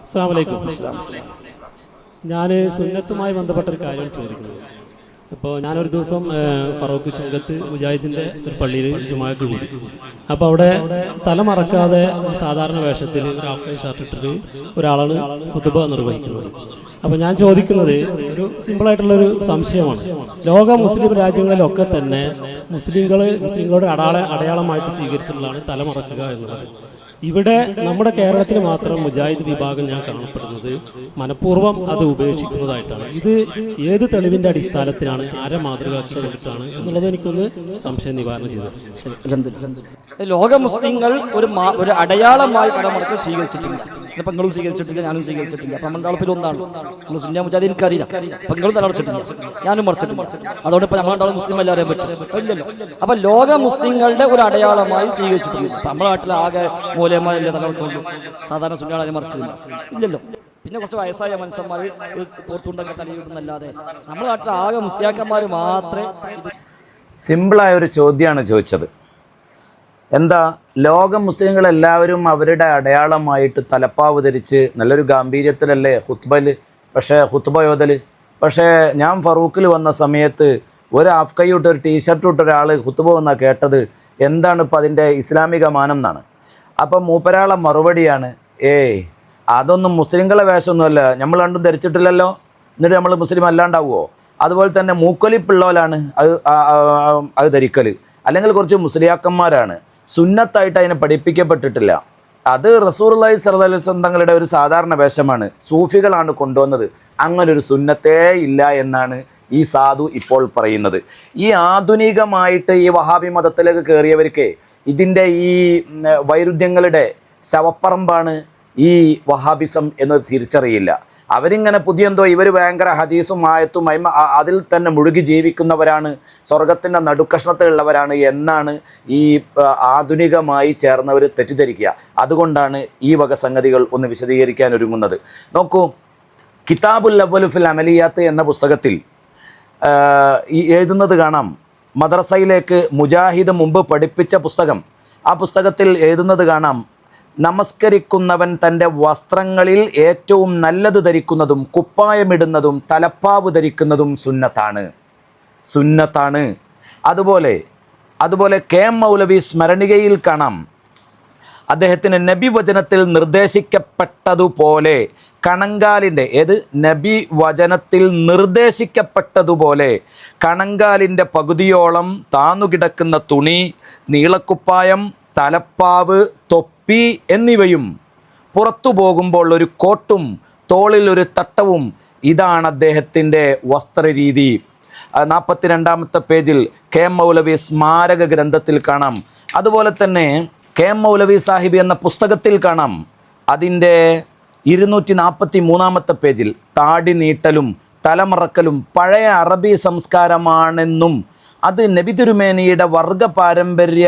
അസ്സലാമു അലൈക്കും. ഞാൻ സുന്നത്തുമായി ബന്ധപ്പെട്ടൊരു കാര്യമാണ് ചോദിക്കുന്നത്. ഇപ്പോൾ ഞാനൊരു ദിവസം ഫറൂഖ് ചുങ്കത്ത് മുജാഹിദിൻ്റെ ഒരു പള്ളിയിൽ ജുമാക്ക് കൂടി. അപ്പോൾ അവിടെ തല മറക്കാതെ സാധാരണ വേഷത്തിൽ ഒരു ഹാഫ് കൈ ഷർട്ട് ഇട്ടിട്ട് ഒരാളാണ് ഖുതുബ നിർവഹിക്കുന്നത്. അപ്പോൾ ഞാൻ ചോദിക്കുന്നത് ഒരു സിമ്പിളായിട്ടുള്ളൊരു സംശയമാണ്. ലോക മുസ്ലിം രാജ്യങ്ങളിലൊക്കെ തന്നെ മുസ്ലിങ്ങളുടെ അടയാളമായിട്ട് സ്വീകരിച്ചിട്ടുള്ളതാണ് തല മറക്കുക എന്നുള്ളത്. ഇവിടെ നമ്മുടെ കേരളത്തിൽ മാത്രം മുജാഹിദ് വിഭാഗം ഞാൻ കാണപ്പെടുന്നത് മനഃപൂർവ്വം അത് ഉപേക്ഷിക്കുന്നതായിട്ടാണ്. ഇത് ഏത് തെളിവിന്റെ അടിസ്ഥാനത്തിലാണ്, ആരെ മാതൃകാക്കിക്കൊണ്ടിട്ടാണ് എന്നുള്ളത് എനിക്കൊന്ന് സംശയം നിവാരണം ചെയ്തത്. ലോക മുസ്ലിങ്ങൾ ഒരു അടയാളമായി പടമടച്ച് സ്വീകരിച്ചിട്ടില്ല. ഇപ്പം നിങ്ങളും സ്വീകരിച്ചിട്ടില്ല, ഞാനും സ്വീകരിച്ചിട്ടില്ല. അപ്പം നമ്മുടെ ആളപ്പിൽ ഒന്നാണ് നമ്മൾ സുന്നിയ മുജാഹിദ്. എനിക്കറിയില്ല. അപ്പം നിങ്ങളും തലമടച്ചിട്ടില്ല, ഞാനും മറച്ചിട്ടില്ല. അതുകൊണ്ട് ഇപ്പം നമ്മളുടെ മുസ്ലിം എല്ലാം അറിയാൻ പറ്റും ഇല്ലല്ലോ. അപ്പൊ ലോക മുസ്ലിങ്ങളുടെ ഒരു അടയാളമായി സ്വീകരിച്ചിട്ടില്ല. അപ്പം നമ്മുടെ നാട്ടിൽ ആകെ മൂലയമാരല്ലേ തലവെട്ടുള്ളൂ. സാധാരണ സുന്നികളെ മറക്കില്ല ഇല്ലല്ലോ. പിന്നെ കുറച്ച് വയസ്സായ മനുഷ്യന്മാർ പുറത്തുണ്ടൊക്കെ തലയിടുന്നല്ലാതെ നമ്മുടെ നാട്ടിൽ ആകെ മുസ്ലിയാക്കന്മാർ മാത്രമേ. സിമ്പിളായ ഒരു ചോദ്യമാണ് ചോദിച്ചത്. എന്താ, ലോക മുസ്ലിങ്ങളെല്ലാവരും അവരുടെ അടയാളമായിട്ട് തലപ്പാവ് ധരിച്ച് നല്ലൊരു ഗാംഭീര്യത്തിലല്ലേ ഖുത്ബ യോധൽ. പക്ഷേ ഞാൻ ഫറൂഖിൽ വന്ന സമയത്ത് ഒരു ഹാഫ് കൈ ഇട്ട് ഒരു ടീഷർട്ട് ഇട്ട് ഒരാൾ ഖുത്ബ വന്നാൽ കേട്ടത് എന്താണ് ഇപ്പം അതിൻ്റെ ഇസ്ലാമിക മാനം എന്നാണ്. അപ്പം മൂപ്പരാളെ മറുപടിയാണ്, അതൊന്നും മുസ്ലിങ്ങളെ വേഷമൊന്നുമല്ല, നമ്മൾ രണ്ടും ധരിച്ചിട്ടില്ലല്ലോ, എന്നിട്ട് നമ്മൾ മുസ്ലിം അല്ലാണ്ടാവുമോ? അതുപോലെ തന്നെ മൂക്കൊലിപ്പുള്ളവരാണ് അത് ധരിക്കൽ, അല്ലെങ്കിൽ കുറച്ച് മുസ്ലിയാക്കന്മാരാണ്. സുന്നത്തായിട്ട് അതിനെ പഠിപ്പിക്കപ്പെട്ടിട്ടില്ല. അത് റസൂലുള്ളാഹി സ്വല്ലല്ലാഹു അലൈഹി വസല്ലം തങ്ങളുടെ ഒരു സാധാരണ വേഷമാണ്, സൂഫികളാണ് കൊണ്ടുവന്നത്. അങ്ങനൊരു സുന്നത്തേ ഇല്ല എന്നാണ് ഈ സാധു ഇപ്പോൾ പറയുന്നത്. ഈ ആധുനികമായിട്ട് ഈ വഹാബി മതത്തിലേക്ക് കയറിയവർക്ക് ഇതിൻ്റെ ഈ വൈരുദ്ധ്യങ്ങളുടെ ശവപ്പറമ്പാണ് ഈ വഹാബിസം എന്ന് തിരിച്ചറിയില്ല. അവരിങ്ങനെ പുതിയെന്തോ ഇവർ ഭയങ്കര ഹദീസും ആയത്തും അതിൽ തന്നെ മുഴുകി ജീവിക്കുന്നവരാണ്, സ്വർഗത്തിൻ്റെ നടുക്കഷ്ണത്തിലുള്ളവരാണ് എന്നാണ് ഈ ആധുനികമായി ചേർന്നവർ തെറ്റിദ്ധരിക്കുക. അതുകൊണ്ടാണ് ഈ വക സംഗതികൾ ഒന്ന് വിശദീകരിക്കാൻ ഒരുങ്ങുന്നത്. നോക്കൂ, കിതാബുൽ അവ്വലു ഫിൽ അമലിയാത്ത് എന്ന പുസ്തകത്തിൽ എഴുതുന്നത് കാണാം. മദ്രസയിലേക്ക് മുജാഹിദ് മുമ്പ് പഠിപ്പിച്ച പുസ്തകം. ആ പുസ്തകത്തിൽ എഴുതുന്നത് കാണാം, നമസ്കരിക്കുന്നവൻ തൻ്റെ വസ്ത്രങ്ങളിൽ ഏറ്റവും നല്ലത് ധരിക്കുന്നതും കുപ്പായമിടുന്നതും തലപ്പാവ് ധരിക്കുന്നതും സുന്നത്താണ്. അതുപോലെ കെ എം മൗലവി സ്മരണികയിൽ കാണാം, അദ്ദേഹത്തിന് നബി വചനത്തിൽ നിർദ്ദേശിക്കപ്പെട്ടതുപോലെ കണങ്കാലിൻ്റെ പകുതിയോളം താന്നുകിടക്കുന്ന തുണി, നീളക്കുപ്പായം, തലപ്പാവ്, തൊപ്പി എന്നിവയും പുറത്തു പോകുമ്പോൾ ഒരു കോട്ടും തോളിൽ ഒരു തട്ടവും, ഇതാണ് അദ്ദേഹത്തിൻ്റെ വസ്ത്രരീതി. 42-ാമത്തെ പേജിൽ കെ എം മൗലവി സ്മാരക ഗ്രന്ഥത്തിൽ കാണാം. അതുപോലെ തന്നെ കെ എം മൗലവി സാഹിബ് എന്ന പുസ്തകത്തിൽ കാണാം, അതിൻ്റെ 243-ാമത്തെ പേജിൽ താടി നീട്ടലും തലമറക്കലും പഴയ അറബി സംസ്കാരമാണെന്നും അത് നബി തിരുമേനിയുടെ വർഗ പാരമ്പര്യ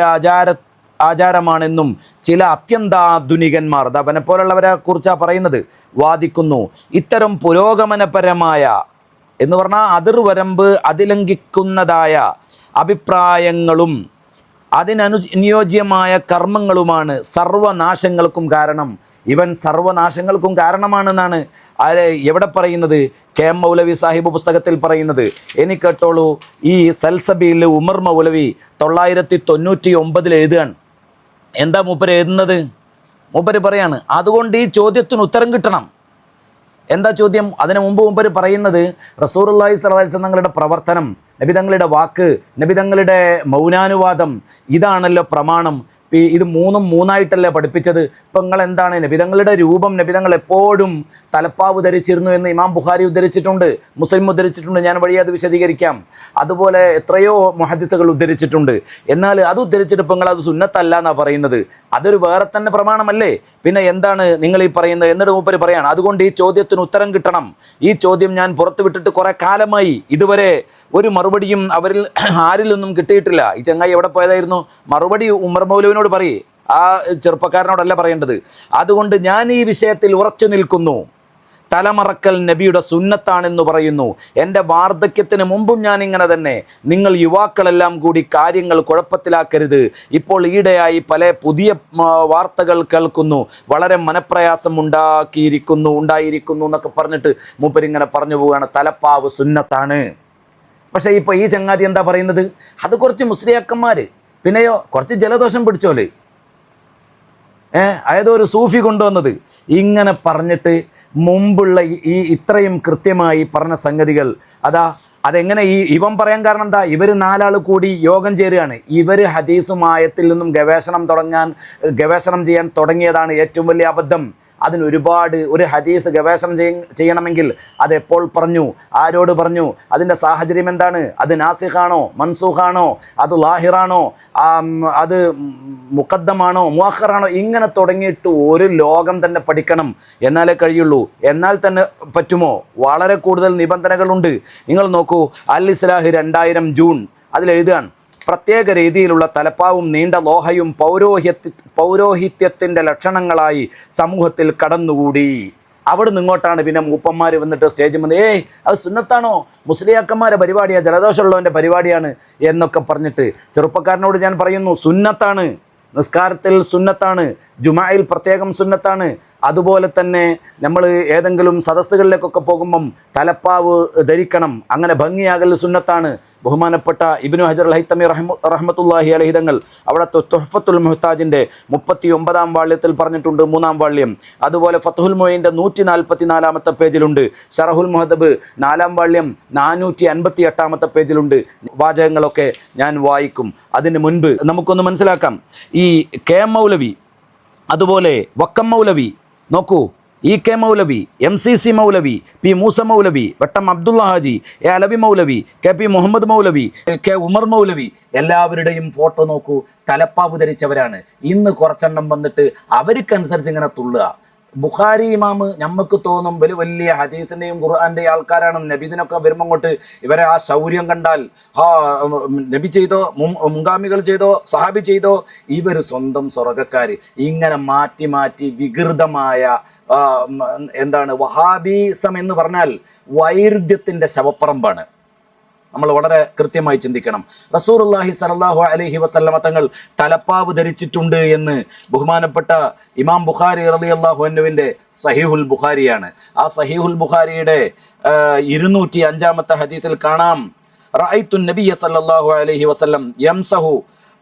ആചാരമാണെന്നും ചില അത്യന്താധുനികന്മാർ, അവനെ പോലുള്ളവരെ കുറിച്ചാണ് പറയുന്നത്, വാദിക്കുന്നു. ഇത്തരം പുരോഗമനപരമായ എന്ന് പറഞ്ഞാൽ അതിർവരമ്പ് അതിലംഘിക്കുന്നതായ അഭിപ്രായങ്ങളും അതിനനുയോജ്യമായ കർമ്മങ്ങളുമാണ് സർവനാശങ്ങൾക്കും കാരണം. ഇവൻ സർവനാശങ്ങൾക്കും കാരണമാണെന്നാണ് എവിടെ പറയുന്നത്? കെ എം മൗലവി സാഹിബ് പുസ്തകത്തിൽ പറയുന്നത്. ഇനി കേട്ടോളൂ, ഈ സൽസബിയിൽ ഉമർ മൗലവി 999 എഴുതുകയാണ്. എന്താ മൂപ്പര് എഴുതുന്നത്? മൂപ്പര് പറയാണ്, അതുകൊണ്ട് ഈ ചോദ്യത്തിന് ഉത്തരം കിട്ടണം. എന്താ ചോദ്യം? അതിനു മൂപ്പര് പറയുന്നത്, റസൂലുള്ളാഹി സ്വല്ലല്ലാഹു അലൈഹി വസല്ലം തങ്ങളുടെ പ്രവർത്തനം, നബി തങ്ങളുടെ വാക്ക്, നബി തങ്ങളുടെ മൗനാനുവാദം, ഇതാണല്ലോ പ്രമാണം. ഇത് മൂന്നായിട്ടല്ലേ പഠിപ്പിച്ചത്. ഇപ്പം നിങ്ങൾ എന്താണ്, നബിതങ്ങളുടെ രൂപം, നബിതങ്ങൾ എപ്പോഴും തലപ്പാവ് ധരിച്ചിരുന്നു എന്ന് ഇമാം ബുഖാരി ഉദ്ധരിച്ചിട്ടുണ്ട്, മുസ്ലിം ഉദ്ധരിച്ചിട്ടുണ്ട്. ഞാൻ വഴി അത് വിശദീകരിക്കാം. അതുപോലെ എത്രയോ മുഹദ്ദിസുകൾ ഉദ്ധരിച്ചിട്ടുണ്ട്. എന്നാൽ അത് ഉദ്ധരിച്ചിട്ട് ഇപ്പം നിങ്ങൾ അത് സുന്നത്തല്ല എന്നാണ് പറയുന്നത്. അതൊരു വേറെ തന്നെ പ്രമാണമല്ലേ? പിന്നെ എന്താണ് നിങ്ങൾ ഈ പറയുന്നത്? എന്നിട്ട് മൂപ്പര് പറയാണ്, അതുകൊണ്ട് ഈ ചോദ്യത്തിന് ഉത്തരം കിട്ടണം. ഈ ചോദ്യം ഞാൻ പുറത്തു വിട്ടിട്ട് കുറേ കാലമായി, ഇതുവരെ ഒരു മറുപടിയും ആരിൽ നിന്നും കിട്ടിയിട്ടില്ല. ഈ ചങ്ങായി എവിടെ പോയതായിരുന്നു? മറുപടി ഉമർ മൗലവിനോട് പറയേ, ആ ചെറുപ്പക്കാരനോടല്ല പറയേണ്ടത്. അതുകൊണ്ട് ഞാൻ ഈ വിഷയത്തിൽ ഉറച്ചു നിൽക്കുന്നു. തലമറക്കൽ നബിയുടെ സുന്നത്താണെന്ന് പറയുന്നു. എൻ്റെ വാർദ്ധക്യത്തിന് മുമ്പും ഞാൻ ഇങ്ങനെ തന്നെ. നിങ്ങൾ യുവാക്കളെല്ലാം കൂടി കാര്യങ്ങൾ കുഴപ്പത്തിലാക്കരുത്. ഇപ്പോൾ ഈയിടെയായി പല പുതിയ വാർത്തകൾ കേൾക്കുന്നു, വളരെ മനപ്രയാസം ഉണ്ടായിരിക്കുന്നു എന്നൊക്കെ പറഞ്ഞിട്ട് മൂപ്പരിങ്ങനെ പറഞ്ഞു പോവുകയാണ് തലപ്പാവ് സുന്നത്താണ്. പക്ഷേ ഇപ്പോൾ ഈ ചങ്ങാതി എന്താ പറയുന്നത്? അത് കുറച്ച് മുസ്ലിയാക്കന്മാർ, പിന്നെയോ കുറച്ച് ജലദോഷം പിടിച്ചോല്, അതായത് ഒരു സൂഫി കൊണ്ടുവന്നത്, ഇങ്ങനെ പറഞ്ഞിട്ട് മുമ്പുള്ള ഈ ഇത്രയും കൃത്യമായി പറഞ്ഞ സംഗതികൾ അതെങ്ങനെ ഇവൻ പറയാൻ കാരണം എന്താ? ഇവർ 4 ആൾ കൂടി യോഗം ചേരുകയാണ്. ഇവർ ഹദീസും ആയത്തിൽ നിന്നും ഗവേഷണം ചെയ്യാൻ തുടങ്ങിയതാണ് ഏറ്റവും വലിയ അബദ്ധം. അതിനൊരുപാട് ഒരു ഹദീസ് ഗവേഷണം ചെയ്യണമെങ്കിൽ അത് എപ്പോൾ പറഞ്ഞു, ആരോട് പറഞ്ഞു, അതിൻ്റെ സാഹചര്യം എന്താണ്, അത് നാസിഖാണോ മൻസൂഖാണോ, അത് ലാഹിറാണോ, അത് മുഖദ്ദമാണോ മുഅഖറാണോ, ഇങ്ങനെ തുടങ്ങിയിട്ട് ഒരു ലോകം തന്നെ പഠിക്കണം. എന്നാലേ കഴിയുള്ളൂ. എന്നാൽ തന്നെ പറ്റുമോ? വളരെ കൂടുതൽ നിബന്ധനകളുണ്ട്. നിങ്ങൾ നോക്കൂ, അൽ ഇസ്ലാഹ് 2000 ജൂൺ അതിലെഴുതുകയാണ്, പ്രത്യേക രീതിയിലുള്ള തലപ്പാവും നീണ്ട ലോഹയും പൗരോഹിത്യത്തിൻ്റെ ലക്ഷണങ്ങളായി സമൂഹത്തിൽ കടന്നുകൂടി. അവിടെ നിന്നിങ്ങോട്ടാണ് പിന്നെ മൂപ്പന്മാർ വന്നിട്ട് സ്റ്റേജിൽ വന്ന് അത് സുന്നത്താണോ, മുസ്ലിയാക്കന്മാരുടെ പരിപാടിയാണ്, ജലദോഷമുള്ളവൻ്റെ പരിപാടിയാണ് എന്നൊക്കെ പറഞ്ഞിട്ട് ചെറുപ്പക്കാരനോട് ഞാൻ പറയുന്നു, സുന്നത്താണ്. നിസ്കാരത്തിൽ സുന്നത്താണ്, ജുമായിൽ പ്രത്യേകം സുന്നത്താണ്. അതുപോലെ തന്നെ നമ്മൾ ഏതെങ്കിലും സദസ്സുകളിലേക്കൊക്കെ പോകുമ്പം തലപ്പാവ് ധരിക്കണം, അങ്ങനെ ഭംഗിയാകൽ സുന്നത്താണ്. ബഹുമാനപ്പെട്ട ഇബ്നു ഹജർ അൽ ഹൈത്തമി റഹ്മത്തുള്ളാഹി അലൈഹി തങ്ങൾ അവിടുത്തെ തുഹ്ഫത്തുൽ മുഹ്താജിൻ്റെ 39-ാം വാള്യത്തിൽ പറഞ്ഞിട്ടുണ്ട്, 3-ാം വാള്യം. അതുപോലെ ഫത്ഹുൽ മുഈൻ്റെ 144-ാമത്തെ പേജിലുണ്ട്. ശറഹുൽ മുഹദബ് 4-ാം വാള്യം 458-ാമത്തെ പേജിലുണ്ട്. വാചകങ്ങളൊക്കെ ഞാൻ വായിക്കും. അതിന് മുൻപ് നമുക്കൊന്ന് മനസ്സിലാക്കാം. ഈ കെ മൗലവി, അതുപോലെ വക്കം മൗലവി, നോക്കൂ, EK മൗലവി, MCC മൗലവി, P മൂസ മൗലവി, വട്ടം അബ്ദുള്ള ഹാജി, അലവി മൗലവി, KP മുഹമ്മദ് മൗലവി, K ഉമർ മൗലവി, എല്ലാവരുടെയും ഫോട്ടോ നോക്കൂ, തലപ്പാവ് ധരിച്ചവരാണ്. ഇന്ന് കുറച്ചെണ്ണം വന്നിട്ട് അവർക്കനുസരിച്ച് ഇങ്ങനെ തുള്ളുക. ബുഖാരി ഇമാമ് നമുക്ക് തോന്നും വലിയ ഹദീസിൻ്റെയും ഖുർആൻ്റെയും ആൾക്കാരാണ്. നബിദിനൊക്കെ വരുമ്പോൾ അങ്ങോട്ട് ഇവരെ ആ ശൗര്യം കണ്ടാൽ നബി ചെയ്തോ, മുൻഗാമികൾ ചെയ്തോ, സഹാബി ചെയ്തോ, ഇവർ സ്വന്തം സ്വർഗക്കാർ. ഇങ്ങനെ മാറ്റി മാറ്റി വികൃതമായ എന്താണ് വഹാബീസം എന്ന് പറഞ്ഞാൽ വൈരുദ്ധ്യത്തിൻ്റെ ശവപ്പറമ്പാണ്. നമ്മൾ വളരെ കൃത്യമായി ചിന്തിക്കണം. റസൂലുള്ളാഹി സ്വല്ലല്ലാഹു അലൈഹി വസല്ലമ തങ്ങൾ തലപ്പാവ് ധരിച്ചിട്ടുണ്ട് എന്ന് ബഹുമാനപ്പെട്ട ഇമാം ബുഖാരി റളിയല്ലാഹു അൻഹുവിൻ്റെ സഹീഹുൽ ബുഖാരിയാണ്. ആ സഹീഹുൽ ബുഖാരിയുടെ 205-ാമത്തെ ഹദീസിൽ കാണാം, റഅയ്തു നബിയ സല്ലല്ലാഹു അലൈഹി വസല്ലം യംസഹു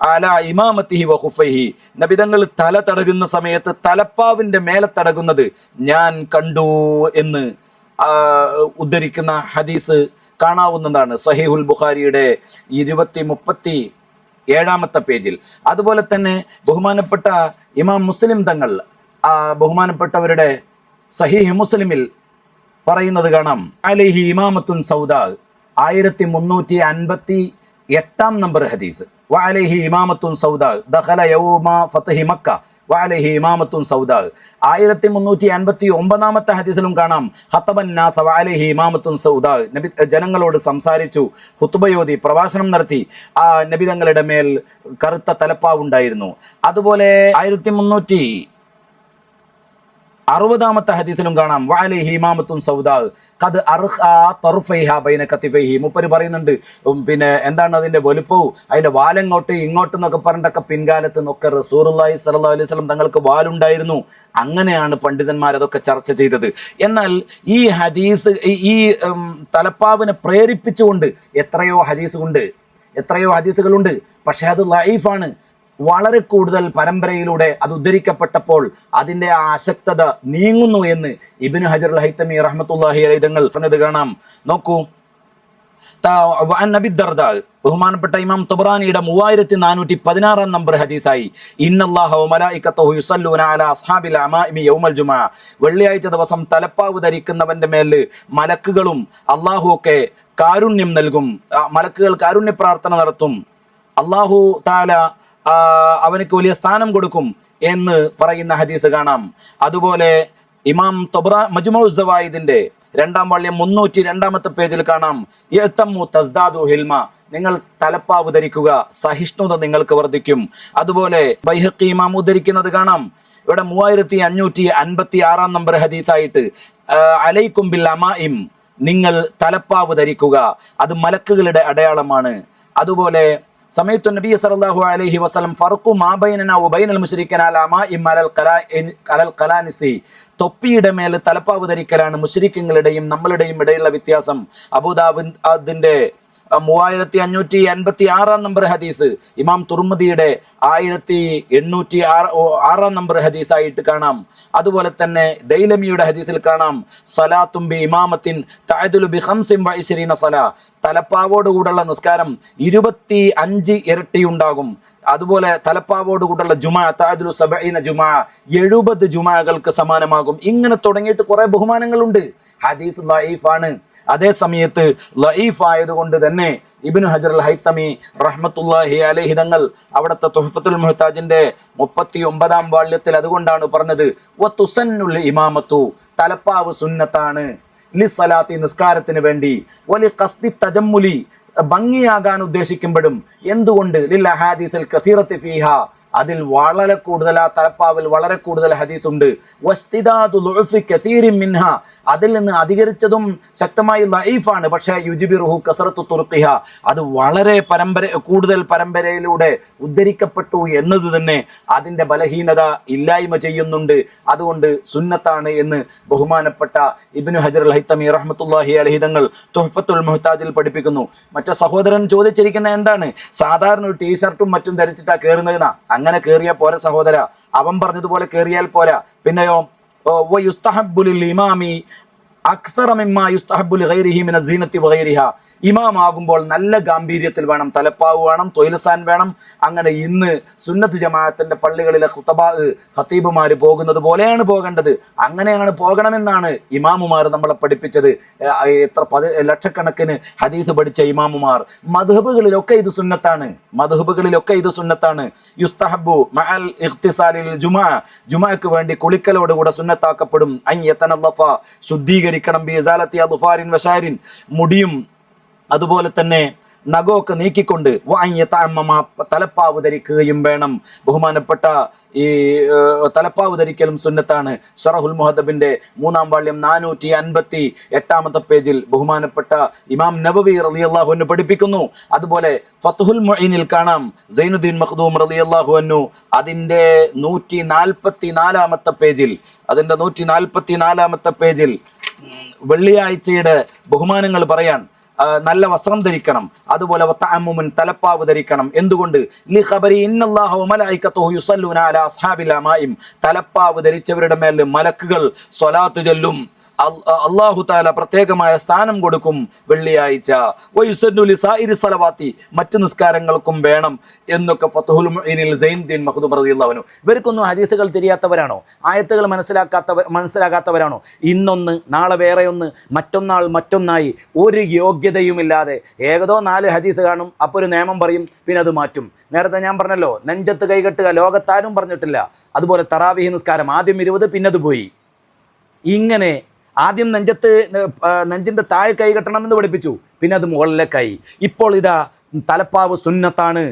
അലാ ഇമാമത്തിഹി വ ഖുഫൈഹി, നബി തങ്ങൾ തല തടകുന്ന സമയത്ത് തലപ്പാവിൻ്റെ മേലെ തടകുന്നത് ഞാൻ കണ്ടു എന്ന് ഉദ്ധരിക്കുന്ന ഹദീസ് കാണാവുന്നതാണ് സഹീഹുൽ ബുഖാരിയുടെ 237-ാമത്തെ പേജിൽ. അതുപോലെ തന്നെ ബഹുമാനപ്പെട്ട ഇമാം മുസ്ലിം തങ്ങൾ ബഹുമാനപ്പെട്ടവരുടെ സഹീഹ് മുസ്ലിമിൽ പറയുന്നത് കാണാം, അലൈഹി ഇമാമത്തുൻ സൗദാ, 1358-ാം നമ്പർ ഹദീസ്. വഅലൈഹി ഇമാമത്തുൻ സൗദാ ദഖല യൗമ ഫത്ഹി മക്ക വഅലൈഹി ഇമാമത്തുൻ സൗദാ. 1359-ാമത്തെ ഹദീസിലും കാണാം, ഖതബൻ നാസ വഅലൈഹി ഇമാമത്തുൻ സൗദാ, നബി ജനങ്ങളോട് സംസാരിച്ചു, ഖുത്ബയോതി, പ്രഭാഷണം നടത്തി. ആ നബി തങ്ങളുടെ മേൽ കറുത്ത തലപ്പാവുണ്ടായിരുന്നു. അതുപോലെ 1360-ാമത്തെ ഹദീസിലും കാണാം, വഅലൈഹി ഇമാമത്തുൻ സൗദാ ഖദ് അർഖാ തർഫൈഹാ ബൈന കതിഫൈഹി. മൂപ്പര് പറയുന്നുണ്ട്, പിന്നെ എന്താണ് അതിൻ്റെ വലുപ്പവും അതിൻ്റെ വാലെങ്ങോട്ട് ഇങ്ങോട്ട് എന്നൊക്കെ പറഞ്ഞിട്ടൊക്കെ പിൻകാലത്ത് നിന്നൊക്കെ റസൂലുള്ളാഹി സ്വല്ലല്ലാഹു അലൈഹി വസല്ലം തങ്ങൾക്ക് വാലുണ്ടായിരുന്നു. അങ്ങനെയാണ് പണ്ഡിതന്മാർ അതൊക്കെ ചർച്ച ചെയ്തത്. എന്നാൽ ഈ ഹദീസ് ഈ തലപ്പാവിനെ പ്രേരിപ്പിച്ചുകൊണ്ട് എത്രയോ ഹദീസുകളുണ്ട്. പക്ഷേ അത് ലഈഫാണ്. വളരെ കൂടുതൽ പരമ്പരയിലൂടെ അത് ഉദ്ധരിക്കപ്പെട്ടപ്പോൾ അതിൻ്റെ ആ അശക്തത നീങ്ങുന്നു എന്ന് ഇബ്നു ഹജർ അൽ ഹൈത്തമി റഹ്മത്തുള്ളാഹി അലൈഹി തങ്ങൾ പറഞ്ഞത് കാണാം. നോക്കൂ, നബി ദർദാ, ബഹുമാനപ്പെട്ട ഇമാം തബറാനിയുടെ 3416-ാം നമ്പർ ഹദീസായി, ഇന്നല്ലാഹ വ മലായികതഹു യുസല്ലൂന അലാ അസ്ഹാബിൽ അമാഇമി യൗമൽ ജുമുഅ, വെള്ളിയാഴ്ച ദിവസം തലപ്പാവ് ധരിക്കുന്നവന്റെ മേൽ മലക്കുകളും അല്ലാഹു ഒക്കെ കാരുണ്യം നൽകും, മലക്കുകൾ കാരുണ്യ പ്രാർത്ഥന നടത്തും, അല്ലാഹു തആല അവനക്ക് വലിയ സ്ഥാനം കൊടുക്കും എന്ന് പറയുന്ന ഹദീസ് കാണാം. അതുപോലെ ഇമാം മജ്മുഉ സവായിദിന്റെ 2-ാം വാള്യം 302-ാമത്തെ പേജിൽ കാണാം, യതമു തസ്ദാദു ഹിൽമ, നിങ്ങൾ തലപ്പാവ് ധരിക്കുക, സഹിഷ്ണുത നിങ്ങൾക്ക് വർദ്ധിക്കും. അതുപോലെ ബൈഹഖി ഇമാം ഉദ്ധരിക്കുന്നത് കാണാം, ഇവിടെ 3556-ാം നമ്പർ ഹദീസായിട്ട് അലൈക്കും ബിൽ അമാഇം, നിങ്ങൾ തലപ്പാവ് ധരിക്കുക, അത് മലക്കുകളുടെ അടയാളമാണ്. അതുപോലെ സമയത്തു നബി സല്ലല്ലാഹു അലൈഹി വസല്ലം ഫർഖു മാ ബൈനനാ വ ബൈനൽ മുശ്രിക്കീന അൽ അമാഇം അലൽ ഖലാനിസി, തൊപ്പിയുടെ മേൽ തലപ്പാവ് ധരിക്കലാണ് മുശ്രിക്കുകളുടെയും നമ്മളുടെയും ഇടയിലുള്ള വ്യത്യാസം. അബൂദാവൂദിന്റെ 3586 നമ്പർ ഹദീസ്, ഇമാം തുർമുദിയുടെ 1806 നമ്പർ ഹദീസായിട്ട് കാണാം. അതുപോലെ തന്നെ ദൈലമിയുടെ ഹദീസിൽ കാണാം സലാത്തും ബി ഇമാമത്തിൻ തഅദുലു ബി 25 സലാ, തലപ്പാവോടുകൂടുള്ള നിസ്കാരം 25 ഇരട്ടി ഉണ്ടാകും. അതുപോലെ തലപ്പാവോടുകൂടുള്ള ജുമാ തഅദുലു 70 ജുമാ, 70 ജുമാകൾക്ക് സമാനമാകും. ഇങ്ങനെ തുടങ്ങിയിട്ട് കുറെ ബഹുമാനങ്ങളുണ്ട്. ഹദീസ് ലഈഫാണ്. അതേ സമയത്ത് ലഈഫ് ആയതുകൊണ്ട് തന്നെ ഇബ്നു ഹജർ അൽ ഹൈത്തമി റഹ്മത്തുള്ളാഹി അലൈഹി തങ്ങൾ അവിടുത്തെ തുഹ്ഫത്തുൽ മുഹ്താജിന്റെ 39-ാം വാള്യത്തിൽ അതുകൊണ്ടാണ് പറഞ്ഞത് വതുസന്നുൽ ഇമാമത്തു, തലപ്പാവ് സുന്നത്താണ്, ലിസ്സലാത്തി നിസ്കാരത്തിന് വേണ്ടി, വലി ഖസ്ദി തജമ്മുലി ഭംഗിയാകാൻ ഉദ്ദേശിക്കുമ്പോഴും. എന്തുകൊണ്ട്? ലിൽ അഹാദീസിൽ കസീറത്തി ഫീഹാ, അതിൽ വളരെ കൂടുതൽ, ആ തലപ്പാവിൽ വളരെ കൂടുതൽ ഹദീസ് ഉണ്ട്. വസ്തിദാദു ളുഅഫി കസീരിൻ മിൻഹ, അതിൽ നിന്ന് അധികരിച്ചതും ശക്തമായി ലഈഫാണ്. പക്ഷേ യുജ്ബിറുഹു കസറത്തു തുർഖിഹ, അത് വളരെ കൂടുതൽ പരമ്പരയിലൂടെ ഉദ്ധരിക്കപ്പെട്ടു എന്നത് തന്നെ അതിൻ്റെ ബലഹീനത ഇല്ലായ്മ ചെയ്യുന്നുണ്ട്. അതുകൊണ്ട് സുന്നത്താണ് എന്ന് ബഹുമാനപ്പെട്ട ഇബ്നു ഹജർ അൽ ഹൈത്തമി റഹ്മത്തുള്ളാഹി അലൈഹി തങ്ങൾ തുഹ്ഫത്തുൽ മുഹ്താജിൽ പഠിപ്പിക്കുന്നു. മറ്റേ സഹോദരൻ ചോദിച്ചിരിക്കുന്ന എന്താണ്? സാധാരണ ഒരു ടീഷർട്ടും മറ്റും ധരിച്ചിട്ടാ കയറുന്നതെന്നാ. അങ്ങനെ കയറിയാൽ പോരാ സഹോദര, അവൻ പറഞ്ഞതുപോലെ കയറിയാൽ പോരാ. പിന്നെയോ വയുസ്തഹബ്ബു ലിൽ ഇമാമി അക്സറ മിമ്മാ യുസ്തഹബ്ബു ലിഗൈരിഹി മിന സീനത്തി വഗൈരിഹ, ഇമാമാകുമ്പോൾ നല്ല ഗാംഭീര്യത്തിൽ വേണം, തലപ്പാവ് വേണം, തൊയ്ലസാൻ വേണം. അങ്ങനെ ഇന്ന് സുന്നത്ത് ജമാഅത്തിന്റെ പള്ളികളിലെ ഖത്തീബുമാർ പോകുന്നത് പോലെയാണ് പോകേണ്ടത്. അങ്ങനെയാണ് പോകണമെന്നാണ് ഇമാമുമാർ നമ്മളെ പഠിപ്പിച്ചത്. എത്ര ലക്ഷക്കണക്കിന് ഹദീസ് പഠിച്ച ഇമാമുമാർ. മദ്ഹബുകളിലൊക്കെ ഇത് സുന്നത്താണ്, യുസ്തഹബ്ബു മഅൽ ഇഖ്തിസാലിൽ ജുമുഅ, ജുമുഅക്ക് വേണ്ടി കുളിക്കലോടുകൂടെ സുന്നത്താക്കപ്പെടും. അൻ യതനല്ലഫ, ശുദ്ധീകരിക്കണം, ബി ഇസാലത്തി അദ്ഫാരിൻ വശാരിൻ, മുടിയും അതുപോലെ തന്നെ നഖമൊക്കെ നീക്കിക്കൊണ്ട് തലപ്പാവ് ധരിക്കുകയും വേണം. ബഹുമാനപ്പെട്ട ഈ തലപ്പാവ് ധരിക്കലും സുന്നത്താണ്. ഷറഹുൽ മുഹദ്ദബിന്റെ 3-ാം വാള്യം 458-ാമത്തെ പേജിൽ ബഹുമാനപ്പെട്ട ഇമാം നബവി റളിയല്ലാഹു അൻഹു പഠിപ്പിക്കുന്നു. അതുപോലെ ഫത്ഹുൽ മുഈനിൽ കാണാം സൈനുദ്ദീൻ മഖ്ദൂം റളിയല്ലാഹു അൻഹു അതിൻ്റെ 144-ാമത്തെ പേജിൽ വെള്ളിയാഴ്ചയുടെ ബഹുമാനങ്ങൾ പറയാൻ നല്ല വസ്ത്രം ധരിക്കണം, അതുപോലെ വതഅമ്മുൻ തലപ്പാവ് ധരിക്കണം. എന്തുകൊണ്ട്? ലി ഖബരി ഇന്നല്ലാഹു വമലായികതുഹു യുസല്ലൂന അലാ അസ്ഹാബിൽ അമായിം, തലപ്പാവ് ധരിച്ചവരുടെ മേൽ മലക്കുകൾ സ്വലാത്ത് ചൊല്ലും. അല്ലാഹു തആല പ്രത്യേകമായ സ്ഥാനം കൊടുക്കും വെള്ളിയാഴ്ച. വയുസന്നു ലിസായിരി സലവാത്തി, മറ്റു നിസ്കാരങ്ങൾക്കും വേണം എന്നൊക്കെ ഫത്ഹുൽ മുഈനിൽ സൈനുദ്ദീൻ മഖ്ദൂം റളിയല്ലാഹു അൻഹു. ഇവർക്കൊന്നും ഹദീസുകൾ തിരിയാത്തവരാണോ? ആയത്തുകൾ മനസ്സിലാകാത്തവരാണോ? ഇന്നൊന്ന് നാളെ വേറെ ഒന്ന്, മറ്റൊന്നാൾ മറ്റൊന്നായി, ഒരു യോഗ്യതയുമില്ലാതെ ഏകദോ 4 ഹദീസ് കാണും, അപ്പോൾ ഒരു നിയമം പറയും, പിന്നെ അത് മാറ്റും. നേരത്തെ ഞാൻ പറഞ്ഞല്ലോ, നെഞ്ചത്ത് കൈകെട്ടുക ലോകത്താരും പറഞ്ഞിട്ടില്ല. അതുപോലെ തറാവീഹ് നിസ്കാരം ആദ്യം 20, പിന്നെ അത് പോയി. ഇങ്ങനെ ആദ്യം നെഞ്ചിൻ്റെ താഴെ കൈ കെട്ടണമെന്ന് പഠിപ്പിച്ചു, പിന്നെ അത് മുകളിലേക്കായി. ഇപ്പോൾ ഇതാ തലപ്പാവ് സുന്നത്താണ്.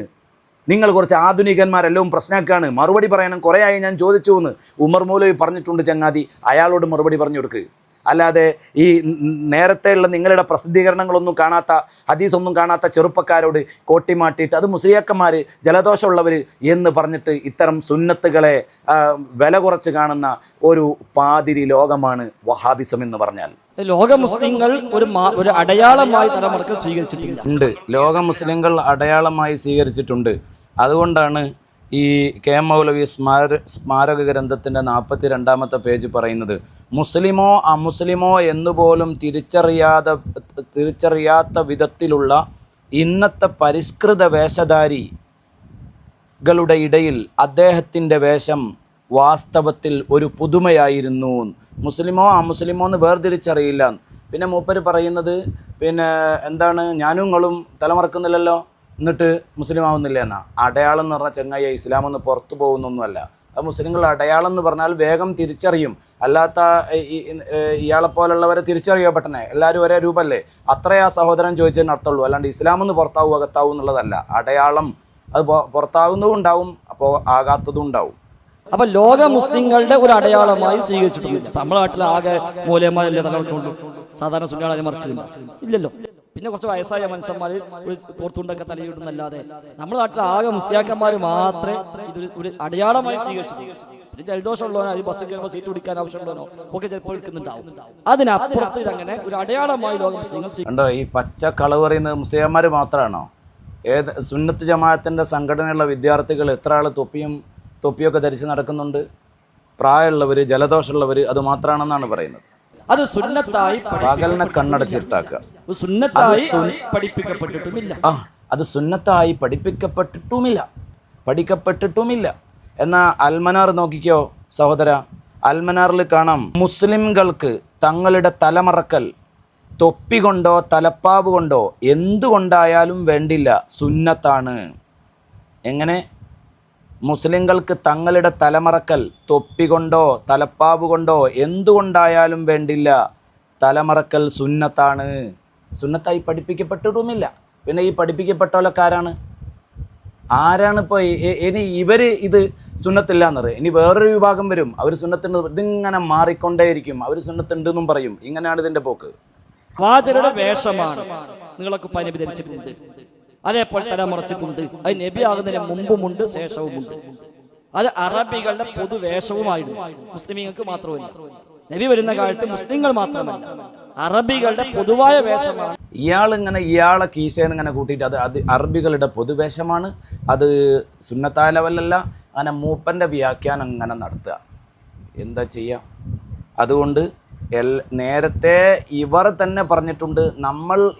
നിങ്ങൾ കുറച്ച് ആധുനികന്മാരെല്ലാം പ്രശ്നമാക്കുകയാണ്. മറുപടി പറയണം. കുറേ ആയി ഞാൻ ചോദിച്ചു എന്ന് ഉമർ മൗലവി പറഞ്ഞിട്ടുണ്ട് ചങ്ങാതി, അയാളോട് മറുപടി പറഞ്ഞു കൊടുക്ക്. അല്ലാതെ ഈ നേരത്തെയുള്ള നിങ്ങളുടെ പ്രസിദ്ധീകരണങ്ങളൊന്നും കാണാത്ത, ഹദീസൊന്നും കാണാത്ത ചെറുപ്പക്കാരോട് കോട്ടിമാട്ടിയിട്ട് അത് മുസ്ലിയാക്കന്മാർ, ജലദോഷമുള്ളവർ എന്ന് പറഞ്ഞിട്ട് ഇത്തരം സുന്നത്തുകളെ വില കുറച്ച് കാണുന്ന ഒരു പാതിരി ലോകമാണ് വഹാബിസം എന്ന് പറഞ്ഞാൽ. ലോക മുസ്ലിങ്ങൾ ഒരു അടയാളമായി തലമുറക്ക് സ്വീകരിച്ചിട്ടുണ്ട്. ലോക മുസ്ലിങ്ങൾ അടയാളമായി സ്വീകരിച്ചിട്ടുണ്ട്. അതുകൊണ്ടാണ് ഈ കെ എം മൗലവി സ്മാരക ഗ്രന്ഥത്തിൻ്റെ 42-ാമത്തെ പേജ് പറയുന്നത്, മുസ്ലിമോ അമുസ്ലിമോ എന്നുപോലും തിരിച്ചറിയാത്ത വിധത്തിലുള്ള ഇന്നത്തെ പരിഷ്കൃത വേഷധാരികളുടെ ഇടയിൽ അദ്ദേഹത്തിൻ്റെ വേഷം വാസ്തവത്തിൽ ഒരു പുതുമയായിരുന്നു. മുസ്ലിമോ അമുസ്ലിമോ എന്ന് വേർതിരിച്ചറിയില്ല. പിന്നെ മൂപ്പര് പറയുന്നത് എന്താണ്, ഞാനും നിങ്ങളും തലമറക്കുന്നില്ലല്ലോ, എന്നിട്ട് മുസ്ലിം ആവുന്നില്ല എന്നാ. അടയാളം എന്ന് പറഞ്ഞാൽ ചങ്ങായി ഇസ്ലാമൊന്ന് പുറത്തു പോകുന്നൊന്നുമല്ല. അത് മുസ്ലിങ്ങളുടെ അടയാളം എന്ന് പറഞ്ഞാൽ വേഗം തിരിച്ചറിയും. അല്ലാത്ത ഇയാളെപ്പോലുള്ളവരെ തിരിച്ചറിയോ പെട്ടെന്ന്? എല്ലാവരും ഒരേ രൂപമല്ലേ? അത്രേ ആ സഹോദരൻ ചോദിച്ചതിന് അർത്ഥമുള്ളൂ. അല്ലാണ്ട് ഇസ്ലാമെന്ന് പുറത്താവും അകത്താവും എന്നുള്ളതല്ല. അടയാളം അത് പുറത്താകുന്നതും ഉണ്ടാവും, അപ്പോൾ ആകാത്തതും ഉണ്ടാവും. അപ്പൊ ലോക മുസ്ലിങ്ങളുടെ ഒരു അടയാളമായി സ്വീകരിച്ചിട്ടുണ്ട്. നമ്മുടെ നാട്ടിൽ ആകെ മൂലയന്മാരല്ലേ തകർക്കുള്ളൂ, സാധാരണ സുന്നാളെ മറക്കില്ല ഇല്ലല്ലോ. പിന്നെ കുറച്ച് വയസ്സായ മനുഷ്യന്മാർ ഒരു തോർത്തുണ്ടൊക്കെ തലയിടുന്നല്ലാതെ നമ്മുടെ നാട്ടിൽ ആകെ മുസ്ലിയാക്കന്മാർ മാത്രമേ ഇതൊരു ഒരു അടയാളമായി സ്വീകരിച്ചിട്ടുള്ളൂ. പിന്നെ ജലദോഷമുള്ളവനോ അത് ബസ്സിൽ കയറുമ്പോൾ സീറ്റ് പിടിക്കാൻ ആവശ്യമുള്ളവനോ ഒക്കെ ചിലപ്പോൾ എടുക്കുന്നുണ്ടാവും. അതിനപ്പുറത്ത് ഇതങ്ങനെ ഒരു അടയാളമായി ലോക മുസ്ലിങ്ങൾ കണ്ടോ? ഈ പച്ച കളവ് പറയുന്നത് മുസ്ലിംമാർ മാത്രമാണോ? ഏത് സുന്നത്ത് ജമാഅത്തിൻ്റെ സംഘടനയുള്ള വിദ്യാർത്ഥികൾ എത്ര ആൾ തൊപ്പിയൊക്കെ ധരിച്ച് നടക്കുന്നുണ്ട്? പ്രായമുള്ളവർ, ജലദോഷമുള്ളവർ, അത് മാത്രമാണെന്നാണ് പറയുന്നത്. അത് സുന്നത്തായി പകലിനെ കണ്ണടച്ചിട്ടാക്കുക. സുന്നത്തായി പഠിപ്പിക്കപ്പെട്ടിട്ടുമില്ല. അത് സുന്നത്തായി പഠിക്കപ്പെട്ടിട്ടുമില്ല. എന്നാൽ അൽമനാർ നോക്കിക്കോ സഹോദര, അൽമനാറിൽ കാണാം മുസ്ലിംകൾക്ക് തങ്ങളുടെ തലമറക്കൽ തൊപ്പി കൊണ്ടോ തലപ്പാവ് കൊണ്ടോ എന്തുകൊണ്ടായാലും വേണ്ടില്ല, സുന്നത്താണ്. എങ്ങനെ? മുസ്ലിങ്ങൾക്ക് തങ്ങളുടെ തലമറക്കൽ തൊപ്പി കൊണ്ടോ തലപ്പാവ് കൊണ്ടോ എന്തുകൊണ്ടായാലും വേണ്ടില്ല, തലമറക്കൽ സുന്നത്താണ്. സുന്നത്തായി പഠിപ്പിക്കപ്പെട്ടിട്ടുമില്ല. പിന്നെ ഈ പഠിപ്പിക്കപ്പെട്ടവരൊക്കെ ആരാണ് ഇപ്പോൾ ഇനി ഇവർ ഇത് സുന്നത്തില്ല എന്നറിയാം. ഇനി വേറൊരു വിഭാഗം വരും, അവർ സുന്നത്തുണ്ട്, ഇതിങ്ങനെ മാറിക്കൊണ്ടേയിരിക്കും, അവർ സുന്നത്തുണ്ടെന്നും പറയും. ഇങ്ങനെയാണ് ഇതിൻ്റെ പോക്ക്. വാചരുടെ വേഷമാണ് നിങ്ങളൊക്കെ നബി ധരിച്ചിട്ടുണ്ട്, അതേപോലെ തലമറച്ചിട്ടുണ്ട്. അത് നബി ആകുന്നതിന് മുമ്പുമുണ്ട് ശേഷവുമുണ്ട്. അത് അറബികളുടെ പൊതുവേഷവുമായിരുന്നു, മുസ്ലിമീങ്ങൾക്ക് മാത്രമല്ല. നബി വരുന്ന കാലത്ത് മുസ്ലിങ്ങൾ മാത്രമല്ല, അറബികളുടെ പൊതുവായ വേഷമാണ്. ഇയാളെ കീശയെന്ന് ഇങ്ങനെ കൂട്ടിയിട്ട് അത് അറബികളുടെ പൊതുവേഷമാണ്, അത് സുന്നത്തായ ലെവലല്ല. അങ്ങനെ മൂപ്പൻ്റെ വ്യാഖ്യാനം അങ്ങനെ നടത്തുക, എന്താ ചെയ്യുക? അതുകൊണ്ട് നേരത്തെ ഇവർ തന്നെ പറഞ്ഞിട്ടുണ്ട്,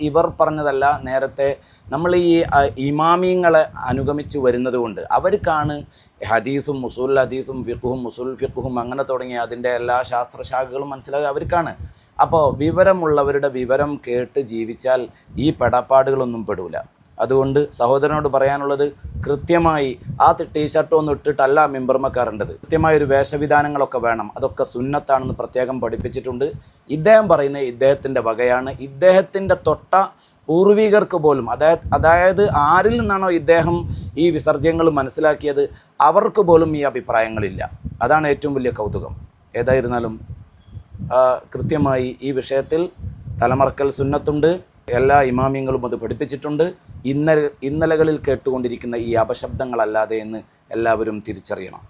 ഇവർ പറഞ്ഞതല്ല. നേരത്തെ നമ്മൾ ഈ ഇമാമിങ്ങളെ അനുഗമിച്ച് വരുന്നത് കൊണ്ട് അവർക്കാണ് ഹദീസും ഉസൂൽ ഹദീസും ഫിഖ്ഹും ഉസൂൽ ഫിഖ്ഹും അങ്ങനെ തുടങ്ങിയ അതിൻ്റെ എല്ലാ ശാസ്ത്രശാഖകളും മനസ്സിലാകുക അവർക്കാണ്. അപ്പോൾ വിവരമുള്ളവരുടെ വിവരം കേട്ട് ജീവിച്ചാൽ ഈ പെടപ്പാടുകളൊന്നും പെടൂല. അതുകൊണ്ട് സഹോദരനോട് പറയാനുള്ളത്, കൃത്യമായി ആ ടീഷർട്ടൊന്നും ഇട്ടിട്ടല്ല മിമ്പർമക്കാറേണ്ടത്. കൃത്യമായൊരു വേഷവിധാനങ്ങളൊക്കെ വേണം. അതൊക്കെ സുന്നത്താണെന്ന് പ്രത്യേകം പഠിപ്പിച്ചിട്ടുണ്ട്. ഇദ്ദേഹം പറയുന്നത് ഇദ്ദേഹത്തിൻ്റെ വകയാണ്. ഇദ്ദേഹത്തിൻ്റെ തൊട്ട പൂർവികർക്ക് പോലും, അതായത് ആരിൽ നിന്നാണോ ഇദ്ദേഹം ഈ വിസർജ്യങ്ങൾ മനസ്സിലാക്കിയത് അവർക്ക് പോലും ഈ അഭിപ്രായങ്ങളില്ല. അതാണ് ഏറ്റവും വലിയ കൗതുകം. ഏതായിരുന്നാലും കൃത്യമായി ഈ വിഷയത്തിൽ തലമറക്കൽ സുന്നത്തുണ്ട്. എല്ലാ ഇമാമിങ്ങളും അത് പഠിപ്പിച്ചിട്ടുണ്ട്. ഇന്നലകളിൽ കേട്ടുകൊണ്ടിരിക്കുന്ന ഈ അപശബ്ദങ്ങളല്ലാതെ എന്ന് എല്ലാവരും തിരിച്ചറിയണം.